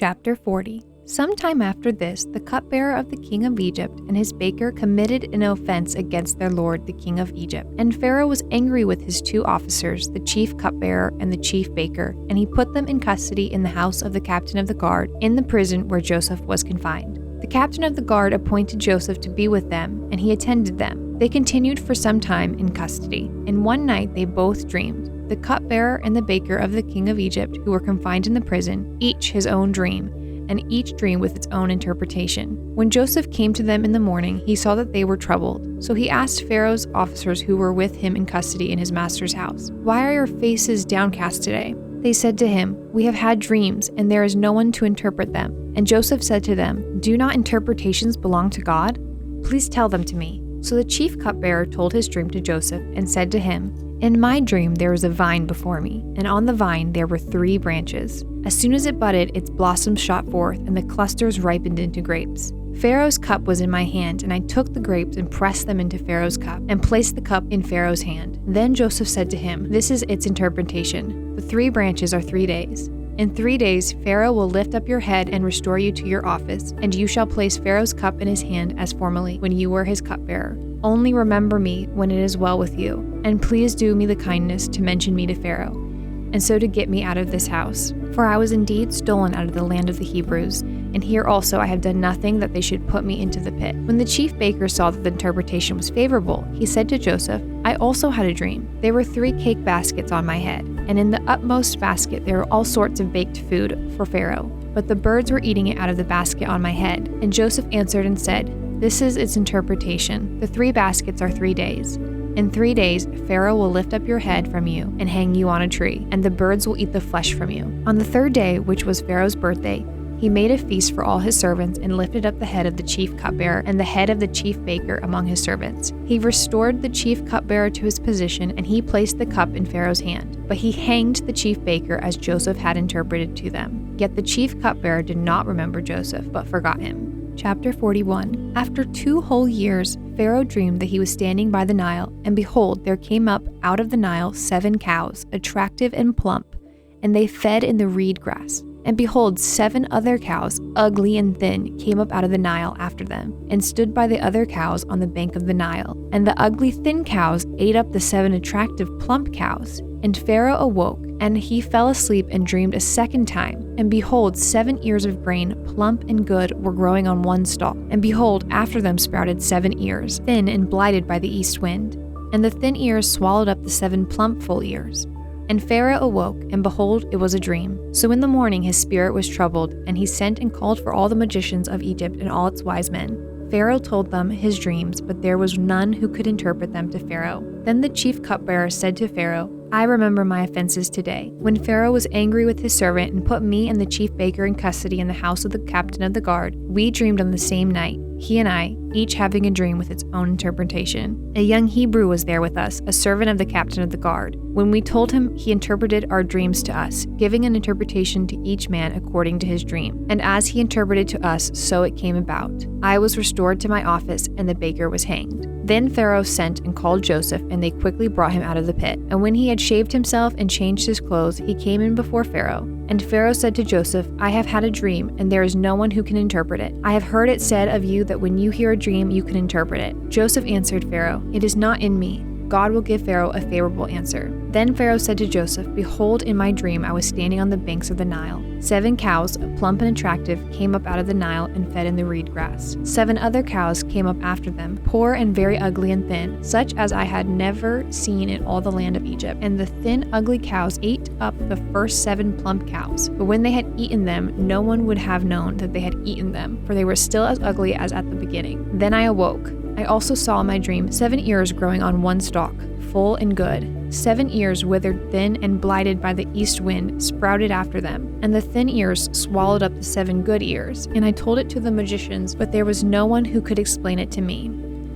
Chapter 40. Sometime after this, the cupbearer of the king of Egypt and his baker committed an offense against their lord, the king of Egypt. And Pharaoh was angry with his two officers, the chief cupbearer and the chief baker, and he put them in custody in the house of the captain of the guard, in the prison where Joseph was confined. The captain of the guard appointed Joseph to be with them, and he attended them. They continued for some time in custody, and one night they both dreamed. The cupbearer and the baker of the king of Egypt, who were confined in the prison, each his own dream, and each dream with its own interpretation. When Joseph came to them in the morning, he saw that they were troubled. So he asked Pharaoh's officers who were with him in custody in his master's house, "Why are your faces downcast today?" They said to him, "We have had dreams, and there is no one to interpret them." And Joseph said to them, "Do not interpretations belong to God? Please tell them to me." So the chief cupbearer told his dream to Joseph and said to him, "In my dream there was a vine before me, and on the vine there were 3 branches. As soon as it budded, its blossoms shot forth, and the clusters ripened into grapes. Pharaoh's cup was in my hand, and I took the grapes and pressed them into Pharaoh's cup, and placed the cup in Pharaoh's hand. Then Joseph said to him, 'This is its interpretation. The 3 branches are 3 days. In 3 days, Pharaoh will lift up your head and restore you to your office, and you shall place Pharaoh's cup in his hand as formerly when you were his cupbearer. Only remember me when it is well with you, and please do me the kindness to mention me to Pharaoh, and so to get me out of this house. For I was indeed stolen out of the land of the Hebrews, and here also I have done nothing that they should put me into the pit.' When the chief baker saw that the interpretation was favorable, he said to Joseph, 'I also had a dream. There were 3 cake baskets on my head, and in the upmost basket there were all sorts of baked food for Pharaoh, but the birds were eating it out of the basket on my head.' And Joseph answered and said, 'This is its interpretation. The 3 baskets are 3 days. In 3 days, Pharaoh will lift up your head from you and hang you on a tree, and the birds will eat the flesh from you.' On the 3rd day, which was Pharaoh's birthday, he made a feast for all his servants and lifted up the head of the chief cupbearer and the head of the chief baker among his servants. He restored the chief cupbearer to his position, and he placed the cup in Pharaoh's hand. But he hanged the chief baker as Joseph had interpreted to them. Yet the chief cupbearer did not remember Joseph, but forgot him." Chapter 41. After 2 whole years, Pharaoh dreamed that he was standing by the Nile, and behold, there came up out of the Nile 7 cows, attractive and plump, and they fed in the reed grass. And behold, 7 other cows, ugly and thin, came up out of the Nile after them, and stood by the other cows on the bank of the Nile. And the ugly thin cows ate up the 7 attractive plump cows. And Pharaoh awoke, and he fell asleep and dreamed a second time. And behold, 7 ears of grain, plump and good, were growing on one stalk. And behold, after them sprouted 7 ears, thin and blighted by the east wind. And the thin ears swallowed up the 7 plump full ears. And Pharaoh awoke, and behold, it was a dream. So in the morning his spirit was troubled, and he sent and called for all the magicians of Egypt and all its wise men. Pharaoh told them his dreams, but there was none who could interpret them to Pharaoh. Then the chief cupbearer said to Pharaoh, "I remember my offenses today, when Pharaoh was angry with his servant and put me and the chief baker in custody in the house of the captain of the guard. We dreamed on the same night, he and I, each having a dream with its own interpretation. A young Hebrew was there with us, a servant of the captain of the guard. When we told him, he interpreted our dreams to us, giving an interpretation to each man according to his dream. And as he interpreted to us, so it came about. I was restored to my office, and the baker was hanged." Then Pharaoh sent and called Joseph, and they quickly brought him out of the pit. And when he had shaved himself and changed his clothes, he came in before Pharaoh. And Pharaoh said to Joseph, "I have had a dream, and there is no one who can interpret it. I have heard it said of you that when you hear a dream, you can interpret it." Joseph answered Pharaoh, "It is not in me. God will give Pharaoh a favorable answer." Then Pharaoh said to Joseph, "Behold, in my dream I was standing on the banks of the Nile. 7 cows, plump and attractive, came up out of the Nile and fed in the reed grass. 7 other cows came up after them, poor and very ugly and thin, such as I had never seen in all the land of Egypt. And the thin, ugly cows ate up the first 7 plump cows. But when they had eaten them, no one would have known that they had eaten them, for they were still as ugly as at the beginning. Then I awoke. I also saw in my dream 7 ears growing on one stalk, full and good. 7 ears withered thin and blighted by the east wind sprouted after them, and the thin ears swallowed up the 7 good ears. And I told it to the magicians, but there was no one who could explain it to me."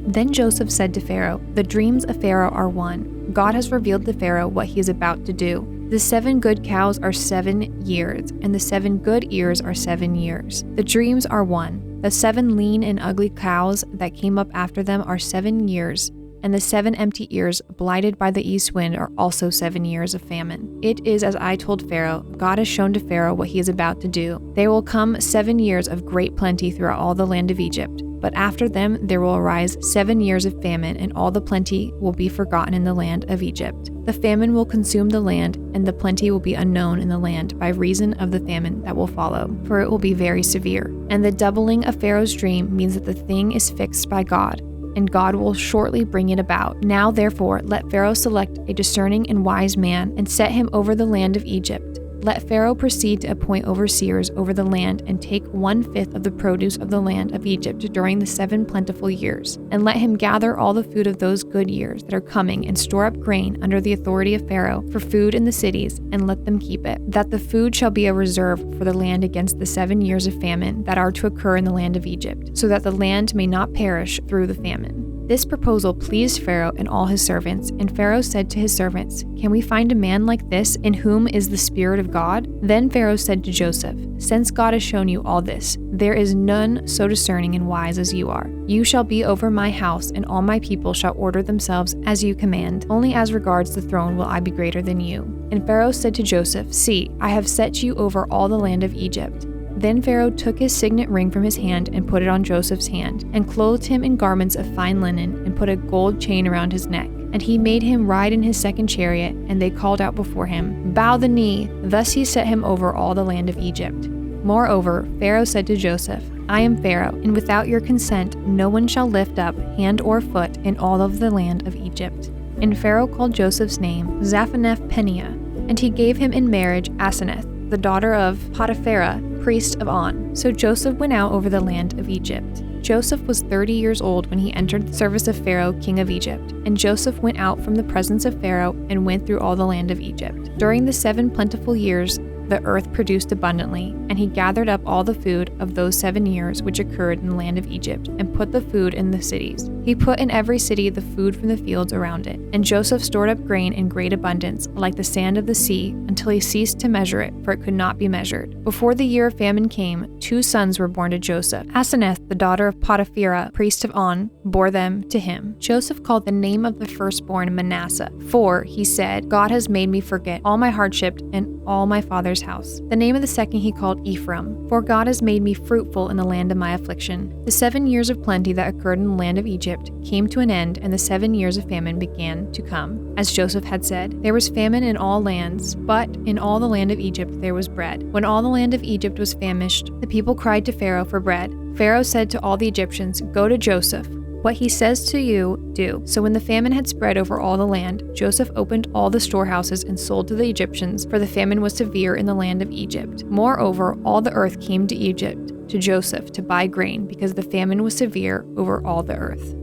Then Joseph said to Pharaoh, "The dreams of Pharaoh are one. God has revealed to Pharaoh what he is about to do. The 7 good cows are 7 years, and the 7 good ears are 7 years. The dreams are one. The 7 lean and ugly cows that came up after them are 7 years, and the 7 empty ears blighted by the east wind are also 7 years of famine. It is as I told Pharaoh. God has shown to Pharaoh what he is about to do. There will come 7 years of great plenty throughout all the land of Egypt. But after them there will arise 7 years of famine, and all the plenty will be forgotten in the land of Egypt. The famine will consume the land, and the plenty will be unknown in the land by reason of the famine that will follow, for it will be very severe. And the doubling of Pharaoh's dream means that the thing is fixed by God, and God will shortly bring it about. Now therefore let Pharaoh select a discerning and wise man, and set him over the land of Egypt. Let Pharaoh proceed to appoint overseers over the land, and take 1/5 of the produce of the land of Egypt during the 7 plentiful years. And let him gather all the food of those good years that are coming, and store up grain under the authority of Pharaoh for food in the cities, and let them keep it, that the food shall be a reserve for the land against the 7 years of famine that are to occur in the land of Egypt, so that the land may not perish through the famine. This proposal pleased Pharaoh and all his servants, and Pharaoh said to his servants, "Can we find a man like this, in whom is the Spirit of God?" Then Pharaoh said to Joseph, "Since God has shown you all this, there is none so discerning and wise as you are. You shall be over my house, and all my people shall order themselves as you command. Only as regards the throne will I be greater than you." And Pharaoh said to Joseph, "See, I have set you over all the land of Egypt." Then Pharaoh took his signet ring from his hand and put it on Joseph's hand, and clothed him in garments of fine linen, and put a gold chain around his neck. And he made him ride in his second chariot, and they called out before him, "Bow the knee!" Thus he set him over all the land of Egypt. Moreover, Pharaoh said to Joseph, "I am Pharaoh, and without your consent no one shall lift up hand or foot in all of the land of Egypt." And Pharaoh called Joseph's name Zaphenath-Paneah, and he gave him in marriage Asenath, the daughter of Potiphera, priest of On. So Joseph went out over the land of Egypt. Joseph was 30 years old when he entered the service of Pharaoh, king of Egypt. And Joseph went out from the presence of Pharaoh and went through all the land of Egypt. During the 7 plentiful years, the earth produced abundantly, and he gathered up all the food of those 7 years which occurred in the land of Egypt, and put the food in the cities. He put in every city the food from the fields around it. And Joseph stored up grain in great abundance, like the sand of the sea, until he ceased to measure it, for it could not be measured. Before the year of famine came, 2 sons were born to Joseph. Asenath, the daughter of Potiphera, priest of On, bore them to him. Joseph called the name of the firstborn Manasseh, for, he said, God has made me forget all my hardship and all my father's house. The name of the second he called Ephraim, for God has made me fruitful in the land of my affliction. The 7 years of plenty that occurred in the land of Egypt came to an end, and the 7 years of famine began to come. As Joseph had said, there was famine in all lands, but in all the land of Egypt there was bread. When all the land of Egypt was famished, the people cried to Pharaoh for bread. Pharaoh said to all the Egyptians, "Go to Joseph. What he says to you, do." So when the famine had spread over all the land, Joseph opened all the storehouses and sold to the Egyptians, for the famine was severe in the land of Egypt. Moreover, all the earth came to Egypt, to Joseph, to buy grain, because the famine was severe over all the earth.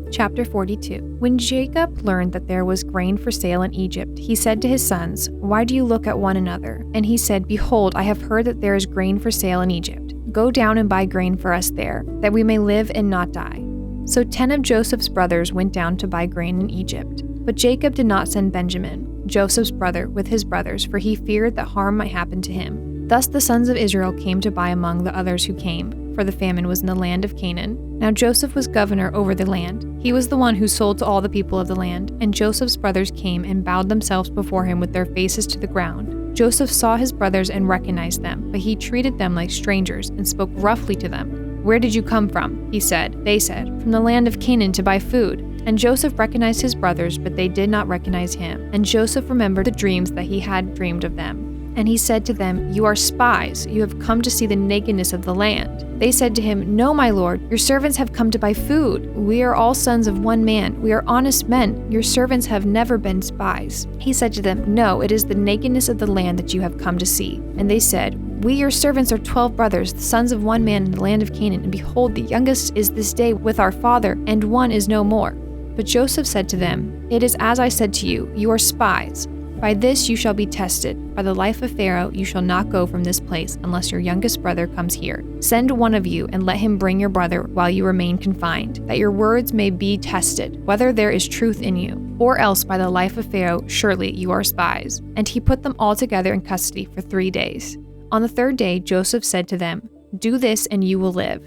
Chapter 42. When Jacob learned that there was grain for sale in Egypt, he said to his sons, "Why do you look at one another?" And he said, "Behold, I have heard that there is grain for sale in Egypt. Go down and buy grain for us there, that we may live and not die." So 10 of Joseph's brothers went down to buy grain in Egypt. But Jacob did not send Benjamin, Joseph's brother, with his brothers, for he feared that harm might happen to him. Thus the sons of Israel came to buy among the others who came, for the famine was in the land of Canaan. Now Joseph was governor over the land. He was the one who sold to all the people of the land. And Joseph's brothers came and bowed themselves before him with their faces to the ground. Joseph saw his brothers and recognized them, but he treated them like strangers and spoke roughly to them. "Where did you come from?" he said. They said, "From the land of Canaan to buy food." And Joseph recognized his brothers, but they did not recognize him. And Joseph remembered the dreams that he had dreamed of them. And he said to them, "You are spies. You have come to see the nakedness of the land." They said to him, "No, my lord, your servants have come to buy food. We are all sons of one man. We are honest men. Your servants have never been spies." He said to them, "No, it is the nakedness of the land that you have come to see." And they said, "We, your servants, are 12 brothers, the sons of one man in the land of Canaan, and behold, the youngest is this day with our father, and one is no more." But Joseph said to them, "It is as I said to you, you are spies. By this you shall be tested. By the life of Pharaoh you shall not go from this place unless your youngest brother comes here. Send one of you and let him bring your brother while you remain confined, that your words may be tested, whether there is truth in you. Or else by the life of Pharaoh surely you are spies." And he put them all together in custody for 3 days. On the 3rd day Joseph said to them, "Do this and you will live,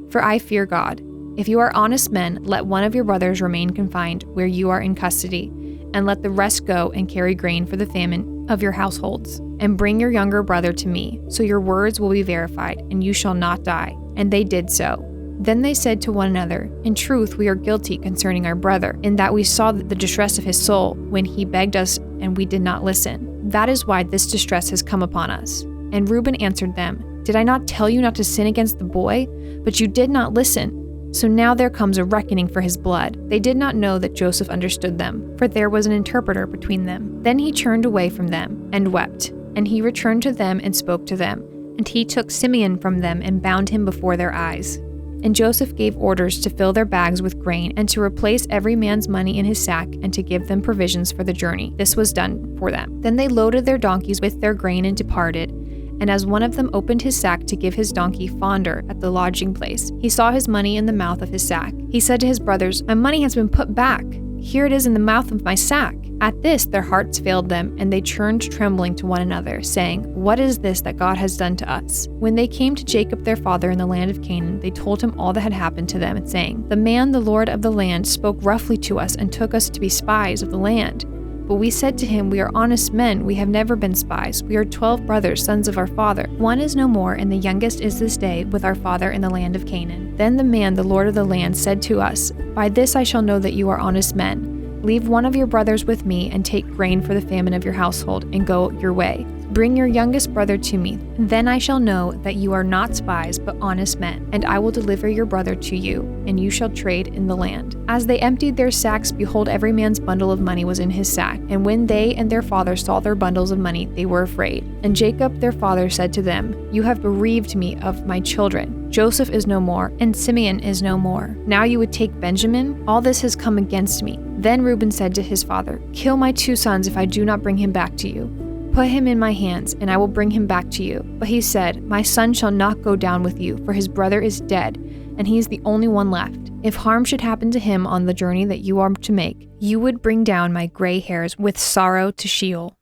for I fear God. If you are honest men, let one of your brothers remain confined where you are in custody, and let the rest go and carry grain for the famine of your households. And bring your younger brother to me, so your words will be verified, and you shall not die. And they did so. Then they said to one another, In truth, we are guilty concerning our brother, in that we saw the distress of his soul when he begged us, and we did not listen. That is why this distress has come upon us. And Reuben answered them, Did I not tell you not to sin against the boy? But you did not listen. So now there comes a reckoning for his blood. They did not know that Joseph understood them, for there was an interpreter between them. Then he turned away from them and wept. And he returned to them and spoke to them. And he took Simeon from them and bound him before their eyes. And Joseph gave orders to fill their bags with grain and to replace every man's money in his sack and to give them provisions for the journey. This was done for them. Then they loaded their donkeys with their grain and departed. And as one of them opened his sack to give his donkey fodder at the lodging place, he saw his money in the mouth of his sack. He said to his brothers, My money has been put back. Here it is in the mouth of my sack. At this their hearts failed them, and they turned trembling to one another, saying, What is this that God has done to us? When they came to Jacob their father in the land of Canaan, they told him all that had happened to them, saying, The man, the Lord of the land, spoke roughly to us and took us to be spies of the land. But we said to him, We are honest men, we have never been spies. We are 12 brothers, sons of our father. One is no more, and the youngest is this day with our father in the land of Canaan. Then the man, the Lord of the land, said to us, By this I shall know that you are honest men. Leave one of your brothers with me, and take grain for the famine of your household, and go your way. Bring your youngest brother to me. Then I shall know that you are not spies, but honest men, and I will deliver your brother to you, and you shall trade in the land. As they emptied their sacks, behold, every man's bundle of money was in his sack. And when they and their father saw their bundles of money, they were afraid. And Jacob their father said to them, You have bereaved me of my children. Joseph is no more, and Simeon is no more. Now you would take Benjamin? All this has come against me. Then Reuben said to his father, Kill my 2 sons if I do not bring him back to you. Put him in my hands, and I will bring him back to you. But he said, My son shall not go down with you, for his brother is dead, and he is the only one left. If harm should happen to him on the journey that you are to make, you would bring down my gray hairs with sorrow to Sheol.